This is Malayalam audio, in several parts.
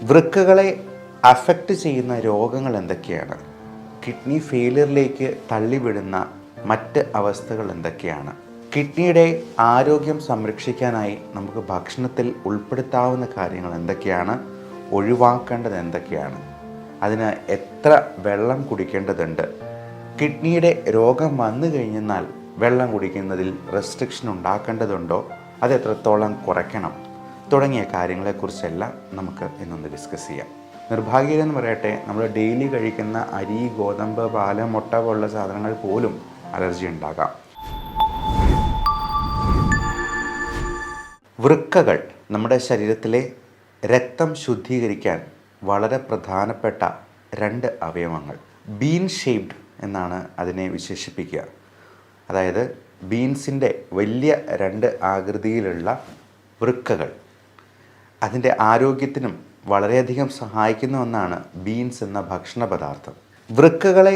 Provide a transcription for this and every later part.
വൃക്കകളെ അഫക്റ്റ് ചെയ്യുന്ന രോഗങ്ങൾ എന്തൊക്കെയാണ്? കിഡ്നി ഫെയിലിയറിലേക്ക് തള്ളിവിടുന്ന മറ്റ് അവസ്ഥകൾ എന്തൊക്കെയാണ്? കിഡ്നിയുടെ ആരോഗ്യം സംരക്ഷിക്കാനായി നമുക്ക് ഭക്ഷണത്തിൽ ഉൾപ്പെടുത്താവുന്ന കാര്യങ്ങൾ എന്തൊക്കെയാണ്? ഒഴിവാക്കേണ്ടത് എന്തൊക്കെയാണ്? അതിന് എത്ര വെള്ളം കുടിക്കേണ്ടതുണ്ട്? കിഡ്നിയുടെ രോഗം വന്നു കഴിഞ്ഞാൽ വെള്ളം കുടിക്കുന്നതിൽ റെസ്ട്രിക്ഷൻ ഉണ്ടാക്കേണ്ടതുണ്ടോ? അത് എത്രത്തോളം കുറയ്ക്കണം? തുടങ്ങിയ കാര്യങ്ങളെക്കുറിച്ചെല്ലാം നമുക്ക് ഇന്നൊന്ന് ഡിസ്കസ് ചെയ്യാം. നിർഭാഗ്യമെന്ന് പറയട്ടെ, നമ്മൾ ഡെയിലി കഴിക്കുന്ന അരി, ഗോതമ്പ്, പാല്, മുട്ട പോലുള്ള സാധനങ്ങൾ പോലും അലർജി ഉണ്ടാകാം. വൃക്കകൾ നമ്മുടെ ശരീരത്തിലെ രക്തം ശുദ്ധീകരിക്കാൻ വളരെ പ്രധാനപ്പെട്ട രണ്ട് അവയവങ്ങൾ. ബീൻ ഷേപ്ഡ് എന്നാണ് അതിനെ വിശേഷിപ്പിക്കുക. അതായത് ബീൻസിൻ്റെ വലിയ രണ്ട് ആകൃതിയിലുള്ള വൃക്കകൾ. അതിൻ്റെ ആരോഗ്യത്തിനും വളരെയധികം സഹായിക്കുന്ന ഒന്നാണ് ബീൻസ് എന്ന ഭക്ഷണ പദാർത്ഥം. വൃക്കകളെ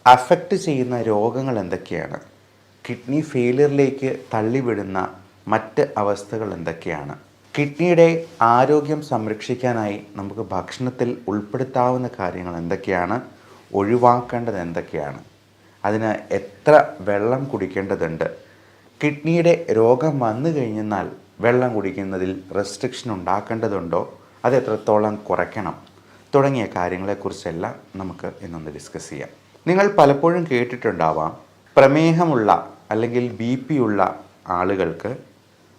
അഫക്റ്റ് ചെയ്യുന്ന രോഗങ്ങൾ എന്തൊക്കെയാണ്? കിഡ്നി ഫെയിലിയറിലേക്ക് തള്ളിവിടുന്ന മറ്റ് അവസ്ഥകൾ എന്തൊക്കെയാണ്? കിഡ്നിയുടെ ആരോഗ്യം സംരക്ഷിക്കാനായി നമുക്ക് ഭക്ഷണത്തിൽ ഉൾപ്പെടുത്താവുന്ന കാര്യങ്ങൾ എന്തൊക്കെയാണ്? ഒഴിവാക്കേണ്ടത് എന്തൊക്കെയാണ്? അതിന് എത്ര വെള്ളം കുടിക്കേണ്ടതുണ്ട്? കിഡ്നിയുടെ രോഗം വന്നു കഴിഞ്ഞാൽ വെള്ളം കുടിക്കുന്നതിൽ റെസ്ട്രിക്ഷൻ ഉണ്ടാക്കേണ്ടതുണ്ടോ? അത് എത്രത്തോളം കുറയ്ക്കണം? തുടങ്ങിയ കാര്യങ്ങളെക്കുറിച്ചെല്ലാം നമുക്ക് ഇന്നൊന്ന് ഡിസ്കസ് ചെയ്യാം. നിങ്ങൾ പലപ്പോഴും കേട്ടിട്ടുണ്ടാവാം, പ്രമേഹമുള്ള അല്ലെങ്കിൽ BP ഉള്ള ആളുകൾക്ക്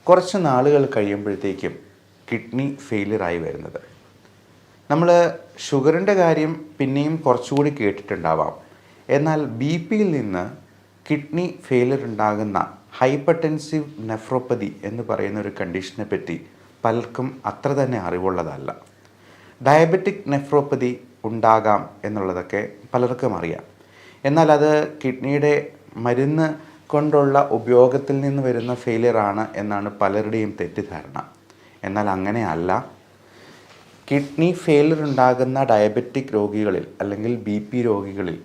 കുറച്ച് നാളുകൾ കഴിയുമ്പോഴത്തേക്കും കിഡ്നി ഫെയിലിയറായി വരുന്നത്. നമ്മൾ ഷുഗറിൻ്റെ കാര്യം പിന്നെയും കുറച്ചുകൂടി കേട്ടിട്ടുണ്ടാവാം. എന്നാൽ BP-യിൽ നിന്ന് കിഡ്നി ഫെയിലിയർ ഉണ്ടാകുന്ന ഹൈപ്പർടെൻസീവ് നെഫ്രോപ്പതി എന്ന് പറയുന്ന ഒരു കണ്ടീഷനെ പറ്റി പലർക്കും അത്ര തന്നെ അറിവുള്ളതല്ല. ഡയബറ്റിക് നെഫ്രോപ്പതി ഉണ്ടാകാം എന്നുള്ളതൊക്കെ പലർക്കും അറിയാം. എന്നാൽ അത് കിഡ്നിയുടെ മരുന്ന് കൊണ്ടുള്ള ഉപയോഗത്തിൽ നിന്ന് വരുന്ന ഫെയിലിയറാണ് എന്നാണ് പലരുടെയും തെറ്റിദ്ധാരണ. എന്നാൽ അങ്ങനെയല്ല. കിഡ്നി ഫെയിലിയർ ഉണ്ടാകുന്ന ഡയബറ്റിക് രോഗികളിൽ അല്ലെങ്കിൽ BP രോഗികളിൽ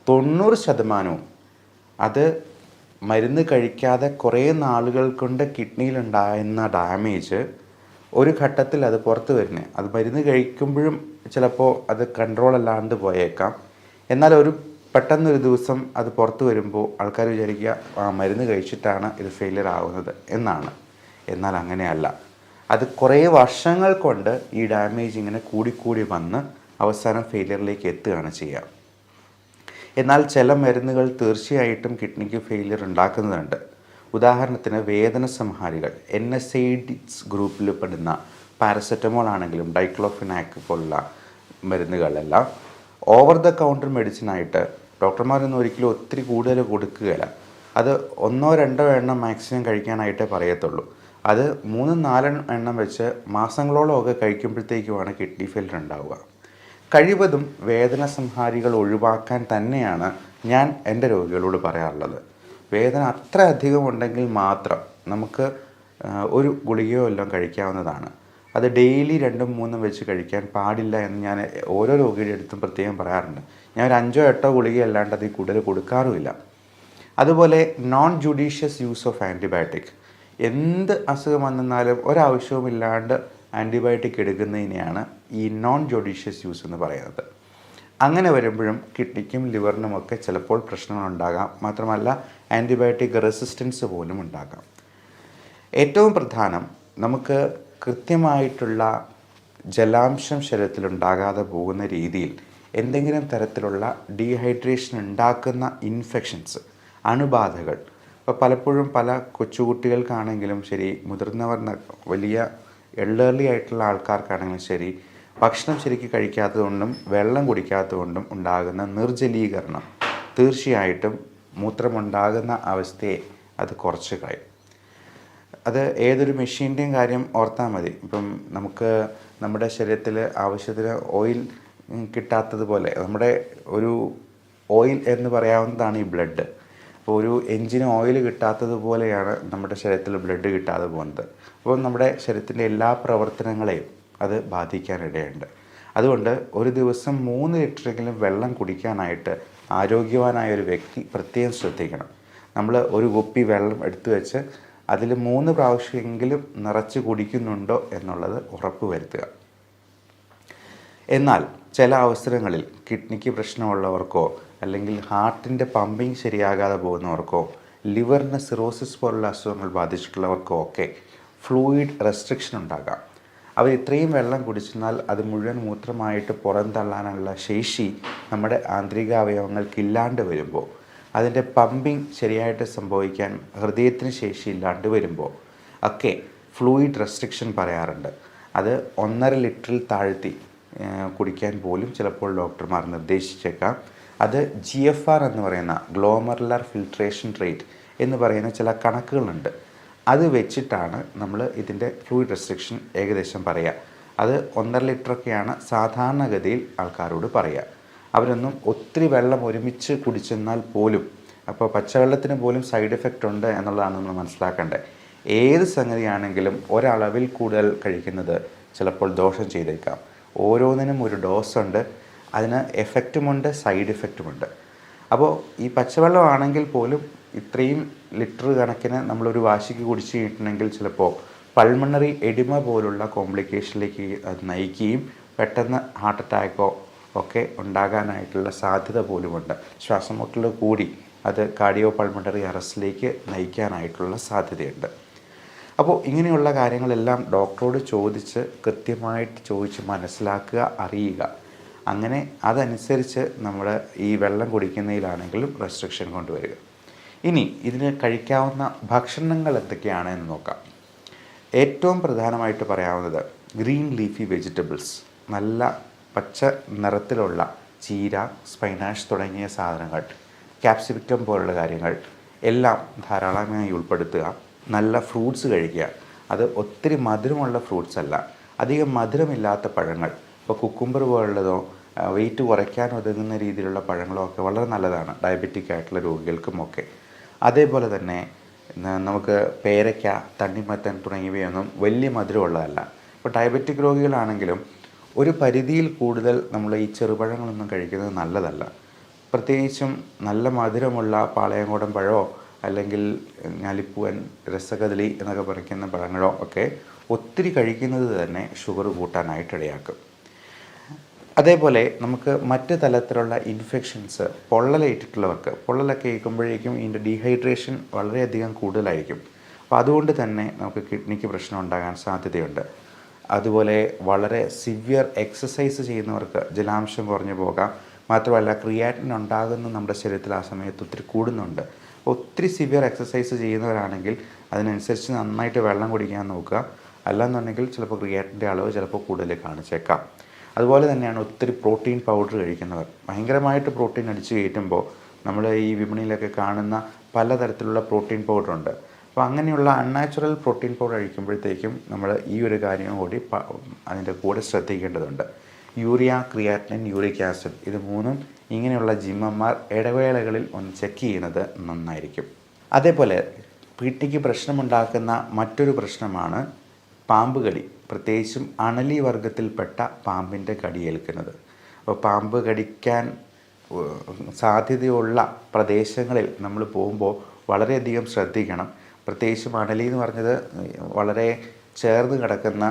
90% അത് മരുന്ന് കഴിക്കാതെ കുറേ നാളുകൾ കൊണ്ട് കിഡ്നിയിലുണ്ടാകുന്ന ഡാമേജ് ഒരു ഘട്ടത്തിൽ അത് പുറത്ത് വരുന്നത്. അത് മരുന്ന് കഴിക്കുമ്പോഴും ചിലപ്പോൾ അത് കൺട്രോൾ അല്ലാണ്ട് പോയേക്കാം. എന്നാൽ പെട്ടെന്നൊരു ദിവസം അത് പുറത്ത് വരുമ്പോൾ ആൾക്കാർ വിചാരിക്കുക മരുന്ന് കഴിച്ചിട്ടാണ് ഇത് ഫെയിലിയർ ആവുന്നത് എന്നാണ്. എന്നാൽ അങ്ങനെയല്ല. അത് കുറേ വർഷങ്ങൾ കൊണ്ട് ഈ ഡാമേജ് ഇങ്ങനെ കൂടിക്കൂടി വന്ന് അവസാനം ഫെയിലിയറിലേക്ക് എത്തുകയാണ് ചെയ്യുക. എന്നാൽ ചില മരുന്നുകൾ തീർച്ചയായിട്ടും കിഡ്നിക്ക് ഫെയിലിയർ ഉണ്ടാക്കുന്നുണ്ട്. ഉദാഹരണത്തിന് വേദന സംഹാരികൾ, NSAIDs ഗ്രൂപ്പിൽ പെടുന്ന പാരസെറ്റമോൾ ആണെങ്കിലും ഡൈക്ലോഫിനാക് പോലുള്ള മരുന്നുകളെല്ലാം ഓവർ ദ കൗണ്ടർ മെഡിസിനായിട്ട് ഡോക്ടർമാരൊന്നും ഒരിക്കലും ഒത്തിരി കൂടുതൽ കൊടുക്കുകയില്ല. അത് 1-2 എണ്ണം മാക്സിമം കഴിക്കാനായിട്ടേ പറയത്തുള്ളൂ. അത് 3-4 എണ്ണം വെച്ച് മാസങ്ങളോളമൊക്കെ കഴിക്കുമ്പോഴത്തേക്കുമാണ് കിഡ്നി ഫെയിലിയർ ഉണ്ടാവുക. കഴിവതും വേദന സംഹാരികൾ ഒഴിവാക്കാൻ തന്നെയാണ് ഞാൻ എൻ്റെ രോഗികളോട് പറയാറുള്ളത്. വേദന അത്ര അധികം ഉണ്ടെങ്കിൽ മാത്രം നമുക്ക് ഒരു ഗുളികയോ എല്ലാം കഴിക്കാവുന്നതാണ്. അത് ഡെയിലി 2-3 വെച്ച് കഴിക്കാൻ പാടില്ല എന്ന് ഞാൻ ഓരോ രോഗിയുടെ അടുത്തും പ്രത്യേകം പറയാറുണ്ട്. ഞാൻ ഒരു 5-8 ഗുളിക അല്ലാണ്ട് അതിൽ കൂടുതൽ കൊടുക്കാറുമില്ല. അതുപോലെ non judicious use of antibiotic. എന്ത് അസുഖം വന്നാലും ഒരാവശ്യവുമില്ലാണ്ട് ആൻറ്റിബയോട്ടിക് എടുക്കുന്നതിനെയാണ് ഈ നോൺ ജുഡീഷ്യസ് യൂസ് എന്ന് പറയുന്നത്. അങ്ങനെ വരുമ്പോഴും കിഡ്നിക്കും ലിവറിനുമൊക്കെ ചിലപ്പോൾ പ്രശ്നങ്ങളുണ്ടാകാം. മാത്രമല്ല ആൻറ്റിബയോട്ടിക് റെസിസ്റ്റൻസ് പോലും ഉണ്ടാകാം. ഏറ്റവും പ്രധാനം, നമുക്ക് കൃത്യമായിട്ടുള്ള ജലാംശം ശരീരത്തിലുണ്ടാകാതെ പോകുന്ന രീതിയിൽ എന്തെങ്കിലും തരത്തിലുള്ള ഡീഹൈഡ്രേഷൻ ഉണ്ടാക്കുന്ന ഇൻഫെക്ഷൻസ്, അണുബാധകൾ. ഇപ്പോൾ പലപ്പോഴും പല കൊച്ചുകുട്ടികൾക്കാണെങ്കിലും ശരി, മുതിർന്നവർ, വലിയ എൽഡർലി ആയിട്ടുള്ള ആൾക്കാർക്കാണെങ്കിലും ശരി, ഭക്ഷണം ശരിക്കും കഴിക്കാത്തതുകൊണ്ടും വെള്ളം കുടിക്കാത്തതുകൊണ്ടും ഉണ്ടാകുന്ന നിർജ്ജലീകരണം തീർച്ചയായിട്ടും മൂത്രമുണ്ടാകുന്ന അവസ്ഥയെ അത് കുറച്ച് കളയും. അത് ഏതൊരു മെഷീൻ്റെയും കാര്യം ഓർത്താൽ മതി. ഇപ്പം നമുക്ക് നമ്മുടെ ശരീരത്തിൽ ആവശ്യത്തിന് ഓയിൽ കിട്ടാത്തതുപോലെ, നമ്മുടെ ഒരു ഓയിൽ എന്ന് പറയാവുന്നതാണ് ഈ ബ്ലഡ്. അപ്പോൾ ഒരു എൻജിന് ഓയിൽ കിട്ടാത്തതുപോലെയാണ് നമ്മുടെ ശരീരത്തിൽ ബ്ലഡ് കിട്ടാതെ പോകുന്നത്. അപ്പോൾ നമ്മുടെ ശരീരത്തിൻ്റെ എല്ലാ പ്രവർത്തനങ്ങളെയും അത് ബാധിക്കാനിടയുണ്ട്. അതുകൊണ്ട് ഒരു ദിവസം 3 ലിറ്ററെങ്കിലും വെള്ളം കുടിക്കാനായിട്ട് ആരോഗ്യവാനായ ഒരു വ്യക്തി പ്രത്യേകം ശ്രദ്ധിക്കണം. നമ്മൾ ഒരു കുപ്പി വെള്ളം എടുത്തു വെച്ച് അതിൽ 3 പ്രാവശ്യമെങ്കിലും നിറച്ച് കുടിക്കുന്നുണ്ടോ എന്നുള്ളത് ഉറപ്പ് വരുത്തുക. എന്നാൽ ചില അവസരങ്ങളിൽ കിഡ്നിക്ക് പ്രശ്നമുള്ളവർക്കോ അല്ലെങ്കിൽ ഹാർട്ടിൻ്റെ പമ്പിങ് ശരിയാകാതെ പോകുന്നവർക്കോ ലിവറിന് സിറോസിസ് പോലുള്ള അസുഖങ്ങൾ ബാധിച്ചിട്ടുള്ളവർക്കോ ഒക്കെ ഫ്ലൂയിഡ് റെസ്ട്രിക്ഷൻ ഉണ്ടാകാം. അവർ ഇത്രയും വെള്ളം കുടിച്ചെന്നാൽ അത് മുഴുവൻ മൂത്രമായിട്ട് പുറന്തള്ളാനുള്ള ശേഷി നമ്മുടെ ആന്തരിക അവയവങ്ങൾക്കില്ലാണ്ട് വരുമ്പോൾ, അതിൻ്റെ പമ്പിങ് ശരിയായിട്ട് സംഭവിക്കാൻ ഹൃദയത്തിന് ശേഷിയില്ലാണ്ട് വരുമ്പോൾ ഒക്കെ ഫ്ലൂയിഡ് റെസ്ട്രിക്ഷൻ പറയാറുണ്ട്. അത് 1.5 ലിറ്ററിൽ താഴ്ത്തി കുടിക്കാൻ പോലും ചിലപ്പോൾ ഡോക്ടർമാർ നിർദ്ദേശിച്ചേക്കാം. അത് GFR എന്ന് പറയുന്ന ഗ്ലോമറുലർ ഫിൽട്രേഷൻ റേറ്റ് എന്ന് പറയുന്ന ചില കണക്കുകളുണ്ട്. അത് വെച്ചിട്ടാണ് നമ്മൾ ഇതിൻ്റെ ഫ്ലൂയിഡ് റെസ്ട്രിക്ഷൻ ഏകദേശം പറയുക. അത് 1.5 ലിറ്ററൊക്കെയാണ് സാധാരണഗതിയിൽ ആൾക്കാരോട് പറയുക. അവരൊന്നും ഒത്തിരി വെള്ളം ഒരുമിച്ച് കുടിച്ചെന്നാൽ പോലും, അപ്പോൾ പച്ചവെള്ളത്തിന് പോലും സൈഡ് എഫക്റ്റ് ഉണ്ട് എന്നുള്ളതാണ് നമ്മൾ മനസ്സിലാക്കേണ്ടത്. ഏത് സംഗതിയാണെങ്കിലും ഒരളവിൽ കൂടുതൽ കഴിക്കുന്നത് ചിലപ്പോൾ ദോഷം ചെയ്തേക്കാം. ഓരോന്നിനും ഒരു ഡോസ് ഉണ്ട്, അതിന് എഫക്റ്റുമുണ്ട്, സൈഡ് എഫക്റ്റുമുണ്ട്. അപ്പോൾ ഈ പച്ചവെള്ളമാണെങ്കിൽ പോലും ഇത്രയും ലിറ്റർ കണക്കിന് നമ്മളൊരു വാശിക്ക് കുടിച്ച് കഴിഞ്ഞിട്ടുണ്ടെങ്കിൽ ചിലപ്പോൾ പൾമണറി എഡിമ പോലുള്ള കോംപ്ലിക്കേഷനിലേക്ക് അത് നയിക്കുകയും പെട്ടെന്ന് ഹാർട്ട് അറ്റാക്കോ ഒക്കെ ഉണ്ടാകാനായിട്ടുള്ള സാധ്യത പോലുമുണ്ട്. ശ്വാസമുട്ടൽ കൂടി അത് കാർഡിയോ പൾമണറി അറസ്റ്റിലേക്ക് നയിക്കാനായിട്ടുള്ള സാധ്യതയുണ്ട്. അപ്പോൾ ഇങ്ങനെയുള്ള കാര്യങ്ങളെല്ലാം ഡോക്ടറോട് ചോദിച്ച് കൃത്യമായിട്ട് ചോദിച്ച് മനസ്സിലാക്കുക, അറിയുക. അങ്ങനെ അതനുസരിച്ച് നമ്മൾ ഈ വെള്ളം കുടിക്കുന്നതിലാണെങ്കിലും റെസ്ട്രിക്ഷൻ കൊണ്ടുവരിക. ഇനി ഇതിന് കഴിക്കാവുന്ന ഭക്ഷണങ്ങൾ എന്തൊക്കെയാണ് എന്ന് നോക്കാം. ഏറ്റവും പ്രധാനമായിട്ട് പറയാവുന്നത് ഗ്രീൻ ലീഫി വെജിറ്റബിൾസ്, നല്ല പച്ച നിറത്തിലുള്ള ചീര, സ്പൈനാഷ് തുടങ്ങിയ സാധനങ്ങൾ, ക്യാപ്സിക്കം പോലുള്ള കാര്യങ്ങൾ എല്ലാം ധാരാളമായി ഉൾപ്പെടുത്തുക. നല്ല ഫ്രൂട്ട്സ് കഴിക്കുക. അത് ഒത്തിരി മധുരമുള്ള ഫ്രൂട്ട്സ് അല്ല, അധികം മധുരമില്ലാത്ത പഴങ്ങൾ. ഇപ്പോൾ കുക്കുംബർ പോലുള്ളതോ വെയിറ്റ് കുറയ്ക്കാൻ ഒതുങ്ങുന്ന രീതിയിലുള്ള പഴങ്ങളോ ഒക്കെ വളരെ നല്ലതാണ് ഡയബറ്റിക് ആയിട്ടുള്ള രോഗികൾക്കുമൊക്കെ. അതേപോലെ തന്നെ നമുക്ക് പേരയ്ക്ക, തണ്ണിമത്തൻ തുടങ്ങിയവയൊന്നും വലിയ മധുരമുള്ളതല്ല. ഇപ്പോൾ ഡയബറ്റിക് രോഗികളാണെങ്കിലും ഒരു പരിധിയിൽ കൂടുതൽ നമ്മൾ ഈ ചെറുപഴങ്ങളൊന്നും കഴിക്കുന്നത് നല്ലതല്ല. പ്രത്യേകിച്ചും നല്ല മധുരമുള്ള പാളയംകോടൻ പഴമോ അല്ലെങ്കിൽ ഞാലിപ്പൂവൻ, രസകദളി എന്നൊക്കെ പറയുന്ന പഴങ്ങളോ ഒക്കെ ഒത്തിരി കഴിക്കുന്നത് തന്നെ ഷുഗർ കൂട്ടാനായിട്ട് ഇടയാക്കും. അതേപോലെ നമുക്ക് മറ്റ് തലത്തിലുള്ള ഇൻഫെക്ഷൻസ്, പൊള്ളലേറ്റിട്ടുള്ളവർക്ക്, പൊള്ളലൊക്കെ ഏൽക്കുമ്പോഴേക്കും ഇതിൻ്റെ ഡീഹൈഡ്രേഷൻ വളരെയധികം കൂടുതലായിരിക്കും. അപ്പോൾ അതുകൊണ്ട് തന്നെ നമുക്ക് കിഡ്നിക്ക് പ്രശ്നം ഉണ്ടാകാൻ സാധ്യതയുണ്ട്. അതുപോലെ വളരെ സിവിയർ എക്സസൈസ് ചെയ്യുന്നവർക്ക് ജലാംശം കുറഞ്ഞു പോകാം. മാത്രമല്ല ക്രിയാറ്റിൻ ഉണ്ടാകുന്ന നമ്മുടെ ശരീരത്തിൽ ആ സമയത്ത് ഒത്തിരി കൂടുന്നുണ്ട്. ഒത്തിരി സിവിയർ എക്സസൈസ് ചെയ്യുന്നവരാണെങ്കിൽ അതിനനുസരിച്ച് നന്നായിട്ട് വെള്ളം കുടിക്കാൻ നോക്കുക. അല്ലാന്നുണ്ടെങ്കിൽ ചിലപ്പോൾ ക്രിയാറ്റിൻ്റെ അളവ് ചിലപ്പോൾ കൂടുതൽ കാണിച്ചേക്കാം. അതുപോലെ തന്നെയാണ് ഒത്തിരി പ്രോട്ടീൻ പൗഡർ കഴിക്കുന്നവർ. ഭയങ്കരമായിട്ട് പ്രോട്ടീൻ അടിച്ചു കയറ്റുമ്പോൾ നമ്മൾ ഈ വിപണിയിലൊക്കെ കാണുന്ന പലതരത്തിലുള്ള പ്രോട്ടീൻ പൗഡറുണ്ട്. അപ്പോൾ അങ്ങനെയുള്ള അൺനാച്ചുറൽ പ്രോട്ടീൻ പൗഡർ കഴിക്കുമ്പോഴത്തേക്കും നമ്മൾ ഈ ഒരു കാര്യം കൂടി അതിൻ്റെ കൂടെ ശ്രദ്ധിക്കേണ്ടതുണ്ട്. യൂറിയ, ക്രിയാറ്റിനിൻ, യൂറിക് ആസിഡ്, ഇത് മൂന്നും ഇങ്ങനെയുള്ള ജിമ്മന്മാർ ഇടവേളകളിൽ ഒന്ന് ചെക്ക് ചെയ്യുന്നത് നന്നായിരിക്കും. അതേപോലെ കിഡ്നിക്ക് പ്രശ്നമുണ്ടാക്കുന്ന മറ്റൊരു പ്രശ്നമാണ് പാമ്പ് കടി, പ്രത്യേകിച്ചും അണലി വർഗത്തിൽപ്പെട്ട പാമ്പിൻ്റെ കടിയേൽക്കുന്നത്. അപ്പോൾ പാമ്പ് കടിക്കാൻ സാധ്യതയുള്ള പ്രദേശങ്ങളിൽ നമ്മൾ പോകുമ്പോൾ വളരെയധികം ശ്രദ്ധിക്കണം. പ്രത്യേകിച്ചും അണലി എന്ന് പറഞ്ഞത് വളരെ ചേർന്ന് കിടക്കുന്ന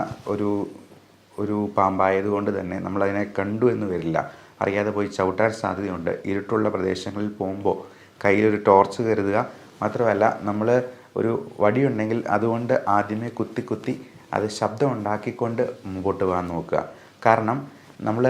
ഒരു പാമ്പായതുകൊണ്ട് തന്നെ നമ്മളതിനെ കണ്ടു എന്ന് വരില്ല, അറിയാതെ പോയി ചവിട്ടാൻ സാധ്യതയുണ്ട്. ഇരുട്ടുള്ള പ്രദേശങ്ങളിൽ പോകുമ്പോൾ കയ്യിലൊരു ടോർച്ച് കരുതുക. മാത്രമല്ല നമ്മൾ ഒരു വടിയുണ്ടെങ്കിൽ അതുകൊണ്ട് ആദ്യമേ കുത്തി അത് ശബ്ദം ഉണ്ടാക്കിക്കൊണ്ട് മുമ്പോട്ട് പോകാൻ നോക്കുക. കാരണം നമ്മൾ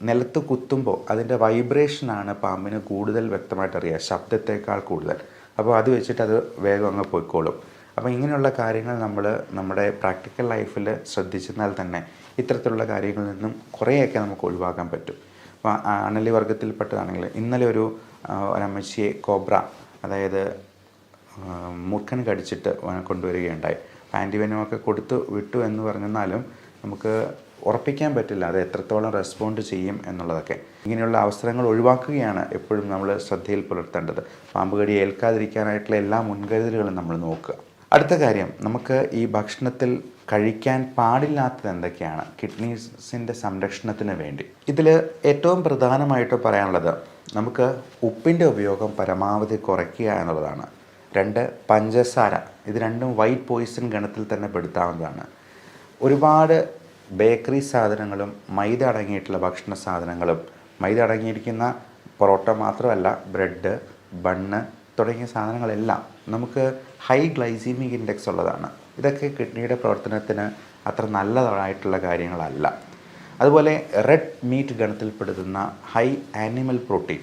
നിലത്ത് കുത്തുമ്പോൾ അതിൻ്റെ വൈബ്രേഷനാണ് പാമ്പിന് കൂടുതൽ വ്യക്തമായിട്ട് അറിയുക, ശബ്ദത്തേക്കാൾ കൂടുതൽ. അപ്പോൾ അത് വെച്ചിട്ട് അത് വേഗം അങ്ങ് പോയിക്കോളും. അപ്പോൾ ഇങ്ങനെയുള്ള കാര്യങ്ങൾ നമ്മൾ നമ്മുടെ പ്രാക്ടിക്കൽ ലൈഫിൽ ശ്രദ്ധിച്ചെന്നാൽ തന്നെ ഇത്തരത്തിലുള്ള കാര്യങ്ങളിൽ നിന്നും കുറേയൊക്കെ നമുക്ക് ഒഴിവാക്കാൻ പറ്റും. അപ്പോൾ അണലി വർഗത്തിൽപ്പെട്ടതാണെങ്കിൽ ഇന്നലെ ഒരു അമ്മച്ചിയെ കോബ്ര, അതായത് മൂർഖൻ കടിച്ചിട്ട് കൊണ്ടുവരികയുണ്ടായി. ആൻറ്റിവെനമൊക്കെ കൊടുത്തു വിട്ടു എന്ന് പറഞ്ഞെന്നാലും നമുക്ക് ഉറപ്പിക്കാൻ പറ്റില്ല അത് എത്രത്തോളം റെസ്പോണ്ട് ചെയ്യും എന്നുള്ളതൊക്കെ. ഇങ്ങനെയുള്ള അവസരങ്ങൾ ഒഴിവാക്കുകയാണ് എപ്പോഴും നമ്മൾ ശ്രദ്ധയിൽ പുലർത്തേണ്ടത്. പാമ്പ് കടി ഏൽക്കാതിരിക്കാനായിട്ടുള്ള എല്ലാ മുൻകരുതലുകളും നമ്മൾ നോക്കുക. അടുത്ത കാര്യം, നമുക്ക് ഈ ഭക്ഷണത്തിൽ കഴിക്കാൻ പാടില്ലാത്തത് എന്തൊക്കെയാണ് കിഡ്നീസിൻ്റെ സംരക്ഷണത്തിന് വേണ്ടി. ഇതിൽ ഏറ്റവും പ്രധാനമായിട്ട് പറയാനുള്ളത് നമുക്ക് ഉപ്പിൻ്റെ ഉപയോഗം പരമാവധി കുറയ്ക്കുക എന്നുള്ളതാണ്. 2, പഞ്ചസാര. ഇത് രണ്ടും വൈറ്റ് പോയിസൺ ഗണത്തിൽ തന്നെ പെടുത്താവുന്നതാണ്. ഒരുപാട് ബേക്കറി സാധനങ്ങളും മൈദ അടങ്ങിയിട്ടുള്ള ഭക്ഷണ സാധനങ്ങളും, മൈദ അടങ്ങിയിരിക്കുന്ന പൊറോട്ട മാത്രമല്ല, ബ്രെഡ്, ബണ്ണ് തുടങ്ങിയ സാധനങ്ങളെല്ലാം നമുക്ക് ഹൈ ഗ്ലൈസീമിക് ഇൻഡെക്സ് ഉള്ളതാണ്. ഇതൊക്കെ കിഡ്നിയുടെ പ്രവർത്തനത്തിന് അത്ര നല്ലതായിട്ടുള്ള കാര്യങ്ങളല്ല. അതുപോലെ റെഡ് മീറ്റ് ഗണത്തിൽപ്പെടുത്തുന്ന high animal protein,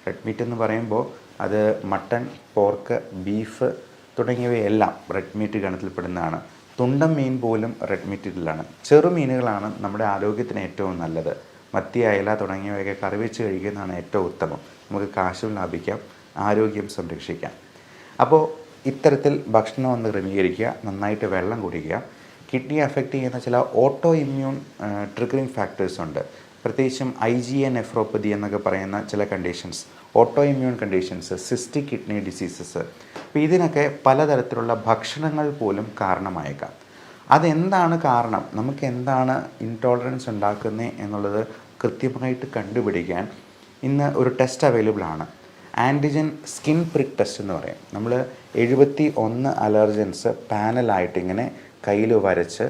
red meat എന്ന് പറയുമ്പോൾ അത് മട്ടൺ, പോർക്ക്, ബീഫ് തുടങ്ങിയവയെല്ലാം റെഡ് മീറ്റ് ഗണത്തിൽപ്പെടുന്നതാണ്. തുണ്ടൻ മീൻ പോലും റെഡ് മീറ്റിലാണ്. ചെറുമീനുകളാണ് നമ്മുടെ ആരോഗ്യത്തിന് ഏറ്റവും നല്ലത്. മത്തി, അയല തുടങ്ങിയവയൊക്കെ കറി വെച്ച് കഴിക്കുന്നതാണ് ഏറ്റവും ഉത്തമം. നമുക്ക് കാശും ലാഭിക്കാം, ആരോഗ്യം സംരക്ഷിക്കാം. അപ്പോൾ ഇത്തരത്തിൽ ഭക്ഷണം ഒന്ന് ക്രമീകരിക്കുക, നന്നായിട്ട് വെള്ളം കുടിക്കുക. കിഡ്നി അഫക്റ്റ് ചെയ്യുന്ന ചില ഓട്ടോ ഇമ്മ്യൂൺ ട്രിഗറിങ് ഫാക്ടേഴ്സ് ഉണ്ട്. പ്രത്യേകിച്ചും IgA നെഫ്രോപ്പതി എന്നൊക്കെ പറയുന്ന ചില conditions, auto immune conditions, cystic kidney diseases. അപ്പോൾ ഇതിനൊക്കെ പലതരത്തിലുള്ള ഭക്ഷണങ്ങൾ പോലും കാരണമായേക്കാം. അതെന്താണ് കാരണം, നമുക്ക് എന്താണ് ഇൻടോളറൻസ് ഉണ്ടാക്കുന്നത് എന്നുള്ളത് കൃത്യമായിട്ട് കണ്ടുപിടിക്കാൻ ഇന്ന് ഒരു ടെസ്റ്റ് അവൈലബിൾ ആണ്. ആൻറ്റിജൻ സ്കിൻ പ്രിക്ക് ടെസ്റ്റ് എന്ന് പറയും. നമ്മൾ 71 അലർജൻസ് പാനലായിട്ട് ഇങ്ങനെ കയ്യിൽ വരച്ച്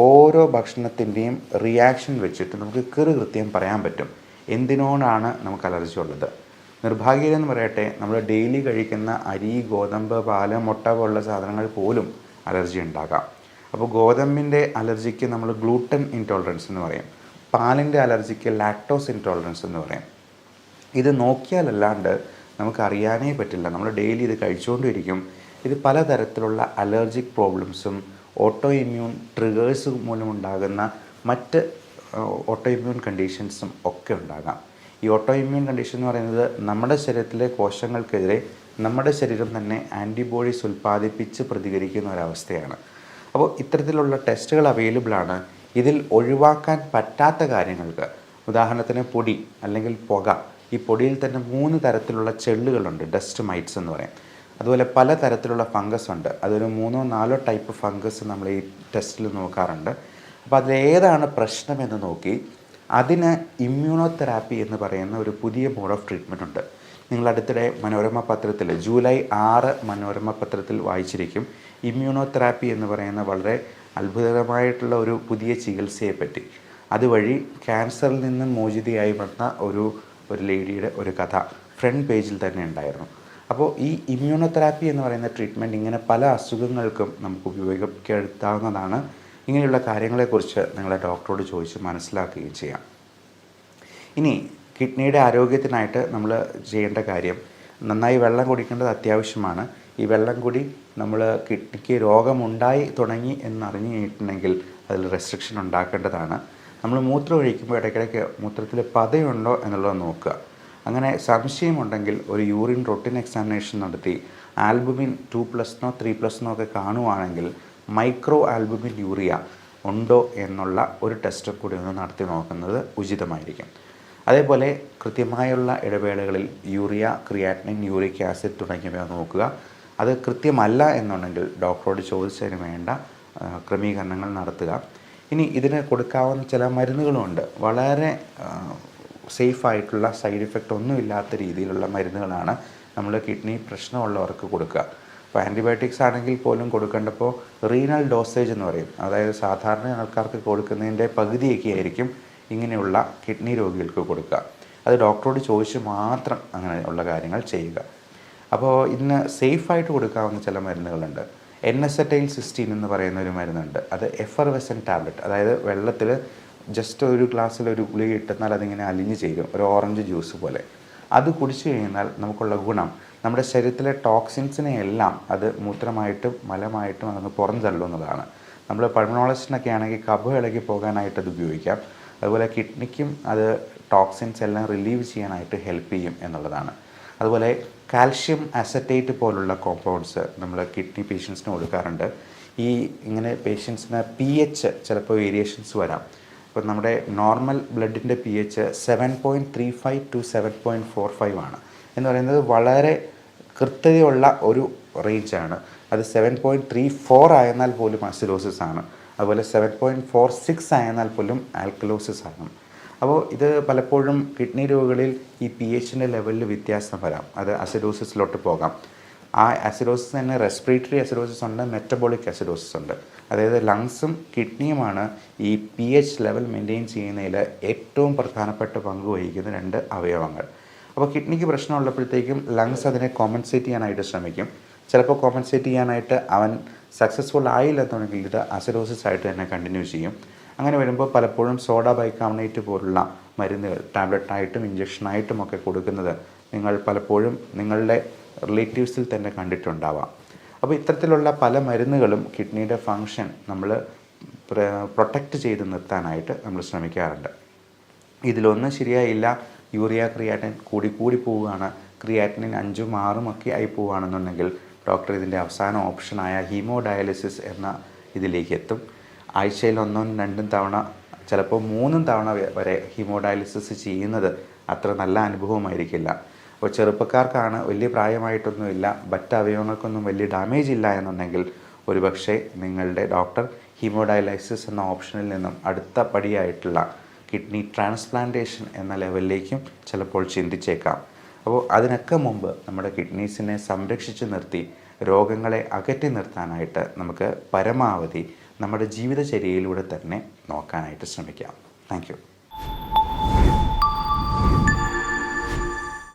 ഓരോ ഭക്ഷണത്തിൻ്റെയും റിയാക്ഷൻ വെച്ചിട്ട് നമുക്ക് കൃത്യം പറയാൻ പറ്റും എന്തിനോടാണ് നമുക്ക് അലർജി ഉള്ളത്. നിർഭാഗ്യമെന്ന് പറയട്ടെ, നമ്മൾ ഡെയിലി കഴിക്കുന്ന അരി, ഗോതമ്പ്, പാല്, മുട്ട പോലുള്ള സാധനങ്ങൾ പോലും അലർജി ഉണ്ടാകാം. അപ്പോൾ ഗോതമ്പിൻ്റെ അലർജിക്ക് നമ്മൾ ഗ്ലൂട്ടൻ ഇൻടോളറൻസ് എന്ന് പറയും. പാലിൻ്റെ അലർജിക്ക് ലാക്ടോസ് ഇൻടോളറൻസ് എന്ന് പറയും. ഇത് നോക്കിയാലല്ലാണ്ട് നമുക്കറിയാനേ പറ്റില്ല. നമ്മൾ ഡെയിലി ഇത് കഴിച്ചുകൊണ്ടിരിക്കും. ഇത് പലതരത്തിലുള്ള അലർജിക് പ്രോബ്ലംസും ഓട്ടോ ഇമ്മ്യൂൺ ട്രിഗേഴ്സ് മൂലമുണ്ടാകുന്ന മറ്റ് ഓട്ടോ ഇമ്മ്യൂൺ കണ്ടീഷൻസും ഒക്കെ ഉണ്ടാകാം. ഈ ഓട്ടോ ഇമ്മ്യൂൺ കണ്ടീഷൻ എന്ന് പറയുന്നത് നമ്മുടെ ശരീരത്തിലെ കോശങ്ങൾക്കെതിരെ നമ്മുടെ ശരീരം തന്നെ ആൻറ്റിബോഡീസ് ഉൽപ്പാദിപ്പിച്ച് പ്രതികരിക്കുന്ന ഒരവസ്ഥയാണ്. അപ്പോൾ ഇത്തരത്തിലുള്ള ടെസ്റ്റുകൾ അവൈലബിളാണ്. ഇതിൽ ഒഴിവാക്കാൻ പറ്റാത്ത കാര്യങ്ങൾക്ക്, ഉദാഹരണത്തിന് പൊടി അല്ലെങ്കിൽ പുക. ഈ പൊടിയിൽ തന്നെ 3 തരത്തിലുള്ള ചെള്ളുകളുണ്ട്, ഡസ്റ്റ് മൈറ്റ്സ് എന്ന് പറയും. അതുപോലെ പല തരത്തിലുള്ള ഫംഗസ് ഉണ്ട്. അതൊരു 3-4 ടൈപ്പ് ഫംഗസ് നമ്മൾ ഈ ടെസ്റ്റിൽ നോക്കാറുണ്ട്. അപ്പോൾ അതിലേതാണ് പ്രശ്നമെന്ന് നോക്കി അതിന് ഇമ്മ്യൂണോതെറാപ്പി എന്ന് പറയുന്ന ഒരു പുതിയ മോഡ് ഓഫ് ട്രീറ്റ്മെൻറ്റ് ഉണ്ട്. നിങ്ങൾ അടുത്തിടെ മനോരമ പത്രത്തിൽ ജൂലൈ 6 മനോരമ പത്രത്തിൽ വായിച്ചിരിക്കും. ഇമ്മ്യൂണോതെറാപ്പി എന്ന് പറയുന്ന വളരെ അത്ഭുതകരമായിട്ടുള്ള ഒരു പുതിയ ചികിത്സയെപ്പറ്റി. അതുവഴി ക്യാൻസറിൽ നിന്നും മോചിതയായി വന്ന ഒരു ലേഡിയുടെ ഒരു കഥ ഫ്രണ്ട് പേജിൽ തന്നെ ഉണ്ടായിരുന്നു. അപ്പോൾ ഈ ഇമ്മ്യൂണോതെറാപ്പി എന്ന് പറയുന്ന ട്രീറ്റ്മെൻറ്റ് ഇങ്ങനെ പല അസുഖങ്ങൾക്കും നമുക്ക് ഉപയോഗപ്പെടുത്താവുന്നതാണ്. ഇങ്ങനെയുള്ള കാര്യങ്ങളെക്കുറിച്ച് നിങ്ങളെ ഡോക്ടറോട് ചോദിച്ച് മനസ്സിലാക്കുകയും ചെയ്യാം. ഇനി കിഡ്നിയുടെ ആരോഗ്യത്തിനായിട്ട് നമ്മൾ ചെയ്യേണ്ട കാര്യം, നന്നായി വെള്ളം കുടിക്കേണ്ടത് അത്യാവശ്യമാണ്. ഈ വെള്ളം കൂടി നമ്മൾ കിഡ്നിക്ക് രോഗമുണ്ടായി തുടങ്ങി എന്നറിഞ്ഞു കഴിഞ്ഞിട്ടുണ്ടെങ്കിൽ അതിൽ റെസ്ട്രിക്ഷൻ ഉണ്ടാക്കേണ്ടതാണ്. നമ്മൾ മൂത്രം ഒഴിക്കുമ്പോൾ ഇടയ്ക്കിടയ്ക്ക് മൂത്രത്തിൽ പതയുണ്ടോ എന്നുള്ളത് നോക്കുക. അങ്ങനെ സംശയമുണ്ടെങ്കിൽ ഒരു യൂറിൻ റൊട്ടീൻ എക്സാമിനേഷൻ നടത്തി ആൽബുമിൻ 2+നോ 3+നോ ഒക്കെ കാണുവാണെങ്കിൽ മൈക്രോ ആൽബുമിൻ യൂറിയ ഉണ്ടോ എന്നുള്ള ഒരു ടെസ്റ്റ് കൂടി ഒന്ന് നടത്തി നോക്കുന്നത് ഉചിതമായിരിക്കും. അതേപോലെ കൃത്യമായുള്ള ഇടവേളകളിൽ യൂറിയ, ക്രിയാറ്റിനിൻ, യൂറിക് ആസിഡ് തുടങ്ങിയവ നോക്കുക. അത് കൃത്യമല്ല എന്നുണ്ടെങ്കിൽ ഡോക്ടറോട് ചോദിച്ചതിന് വേണ്ട ക്രമീകരണങ്ങൾ നടത്തുക. ഇനി ഇതിന് കൊടുക്കാവുന്ന ചില മരുന്നുകളുമുണ്ട്. വളരെ സേഫായിട്ടുള്ള, സൈഡ് ഇഫക്റ്റ് ഒന്നുമില്ലാത്ത രീതിയിലുള്ള മരുന്നുകളാണ് നമ്മൾ കിഡ്നി പ്രശ്നമുള്ളവർക്ക് കൊടുക്കുക. അപ്പോൾ ആൻറ്റിബയോട്ടിക്സ് ആണെങ്കിൽ പോലും കൊടുക്കേണ്ടപ്പോൾ റീനൽ ഡോസേജ് എന്ന് പറയും. അതായത് സാധാരണ ആൾക്കാർക്ക് കൊടുക്കുന്നതിൻ്റെ പകുതിയൊക്കെ ആയിരിക്കും ഇങ്ങനെയുള്ള കിഡ്നി രോഗികൾക്ക് കൊടുക്കുക. അത് ഡോക്ടറോട് ചോദിച്ച് മാത്രം അങ്ങനെയുള്ള കാര്യങ്ങൾ ചെയ്യുക. അപ്പോൾ ഇതിന് സേഫായിട്ട് കൊടുക്കാവുന്ന ചില മരുന്നുകളുണ്ട്. NSetile-cysteine എന്ന് പറയുന്ന ഒരു മരുന്നുണ്ട്. അത് എഫർവെസൻ ടാബ്ലറ്റ്, അതായത് വെള്ളത്തിൽ ജസ്റ്റ് ഒരു ഗ്ലാസ്സിൽ ഒരു ഗുളിക ഇട്ടെന്നാൽ അതിങ്ങനെ അലിഞ്ഞ് ചേരും, ഒരു ഓറഞ്ച് ജ്യൂസ് പോലെ. അത് കുടിച്ചു കഴിഞ്ഞാൽ നമുക്കുള്ള ഗുണം, നമ്മുടെ ശരീരത്തിലെ ടോക്സിൻസിനെ എല്ലാം അത് മൂത്രമായിട്ടും മലമായിട്ടും അതങ്ങ് പുറന്തള്ളുന്നതാണ്. നമ്മൾ പൾമണോളജിസ്റ്റിനൊക്കെ ആണെങ്കിൽ കഫം ഇളകി പോകാനായിട്ട് അത് ഉപയോഗിക്കാം. അതുപോലെ കിഡ്നിക്കും അത് ടോക്സിൻസ് എല്ലാം റിലീവ് ചെയ്യാനായിട്ട് ഹെൽപ്പ് ചെയ്യും എന്നുള്ളതാണ്. അതുപോലെ കാൽഷ്യം അസറ്റേറ്റ് പോലുള്ള കോമ്പൗണ്ട്സ് നമ്മൾ കിഡ്നി പേഷ്യൻസിന് കൊടുക്കാറുണ്ട്. ഈ ഇങ്ങനെ പേഷ്യൻസിന് pH ചിലപ്പോൾ വേരിയേഷൻസ് വരാം. ഇപ്പോൾ നമ്മുടെ നോർമൽ ബ്ലഡിൻ്റെ pH 7.35 to 7.45 ആണ് എന്ന് പറയുന്നത് വളരെ കൃത്യതയുള്ള ഒരു റേഞ്ചാണ്. അത് 7.34 ആയെന്നാൽ പോലും അസിഡോസിസ് ആണ്. അതുപോലെ 7.46 ആയെന്നാൽ പോലും ആൽക്കലോസിസ് ആണ്. അപ്പോൾ ഇത് പലപ്പോഴും കിഡ്നി രോഗികളിൽ ഈ pHൻ്റെ ലെവലിൽ വ്യത്യാസം വരാം. അത് അസിഡോസിസിലോട്ട് പോകാം. ആ അസിഡോസിസ് തന്നെ റെസ്പിറേറ്ററി അസിഡോസിസ് ഉണ്ട്, മെറ്റബോളിക് അസിഡോസിസ് ഉണ്ട്. അതായത് ലങ്സും കിഡ്നിയുമാണ് ഈ pH ലെവൽ മെയിൻറ്റെയിൻ ചെയ്യുന്നതിൽ ഏറ്റവും പ്രധാനപ്പെട്ട പങ്ക് വഹിക്കുന്ന രണ്ട് അവയവങ്ങൾ. അപ്പോൾ കിഡ്നിക്ക് പ്രശ്നമുള്ളപ്പോഴത്തേക്കും ലങ്സ് അതിനെ കോമ്പൻസേറ്റ് ചെയ്യാനായിട്ട് ശ്രമിക്കും. ചിലപ്പോൾ കോമ്പൻസേറ്റ് ചെയ്യാനായിട്ട് അവൻ സക്സസ്ഫുൾ ആയില്ലെന്നുണ്ടെങ്കിൽ ഇത് അസിഡോസിസ് ആയിട്ട് തന്നെ കണ്ടിന്യൂ ചെയ്യും. അങ്ങനെ വരുമ്പോൾ പലപ്പോഴും സോഡ ബൈകാർബണേറ്റ് പോലുള്ള മരുന്നുകൾ ടാബ്ലറ്റായിട്ടും ഇഞ്ചക്ഷനായിട്ടും ഒക്കെ കൊടുക്കുന്നത് നിങ്ങൾ പലപ്പോഴും നിങ്ങളുടെ റിലേറ്റീവ്സിൽ തന്നെ കണ്ടിട്ടുണ്ടാവാം. അപ്പോൾ ഇത്തരത്തിലുള്ള പല മരുന്നുകളും കിഡ്നിയുടെ ഫങ്ഷൻ നമ്മൾ പ്രൊട്ടക്റ്റ് ചെയ്ത് നിർത്താനായിട്ട് നമ്മൾ ശ്രമിക്കാറുണ്ട്. ഇതിലൊന്നും ശരിയായില്ല, യൂറിയ ക്രിയാറ്റിൻ കൂടി പോവുകയാണ്, ക്രിയാറ്റിനിൻ 5ഉം 6ഉം ഒക്കെ ആയി പോവുകയാണെന്നുണ്ടെങ്കിൽ ഡോക്ടർ ഇതിൻ്റെ അവസാന ഓപ്ഷനായ ഹീമോഡയാലിസിസ് എന്ന ഇതിലേക്ക് എത്തും. ആഴ്ചയിൽ 1 ഉം 2 ഉം തവണ, ചിലപ്പോൾ 3 തവണ വരെ ഹീമോഡയാലിസിസ് ചെയ്യുന്നത് അത്ര നല്ല അനുഭവമായിരിക്കില്ല. അപ്പോൾ ചെറുപ്പക്കാർക്കാണ്, വലിയ പ്രായമായിട്ടൊന്നുമില്ല, മറ്റ് അവയവങ്ങൾക്കൊന്നും വലിയ ഡാമേജ് ഇല്ല എന്നുണ്ടെങ്കിൽ ഒരുപക്ഷെ നിങ്ങളുടെ ഡോക്ടർ ഹീമോഡയാലിസിസ് എന്ന ഓപ്ഷനിൽ നിന്നും അടുത്ത പടിയായിട്ടുള്ള കിഡ്നി ട്രാൻസ്പ്ലാന്റേഷൻ എന്ന ലെവലിലേക്കും ചിലപ്പോൾ ചിന്തിച്ചേക്കാം. അപ്പോൾ അതിനൊക്കെ മുമ്പ് നമ്മുടെ കിഡ്നീസിനെ സംരക്ഷിച്ച് നിർത്തി രോഗങ്ങളെ അകറ്റി നിർത്താനായിട്ട് നമുക്ക് പരമാവധി നമ്മുടെ ജീവിതചര്യയിലൂടെ തന്നെ നോക്കാനായിട്ട് ശ്രമിക്കാം. Thank you.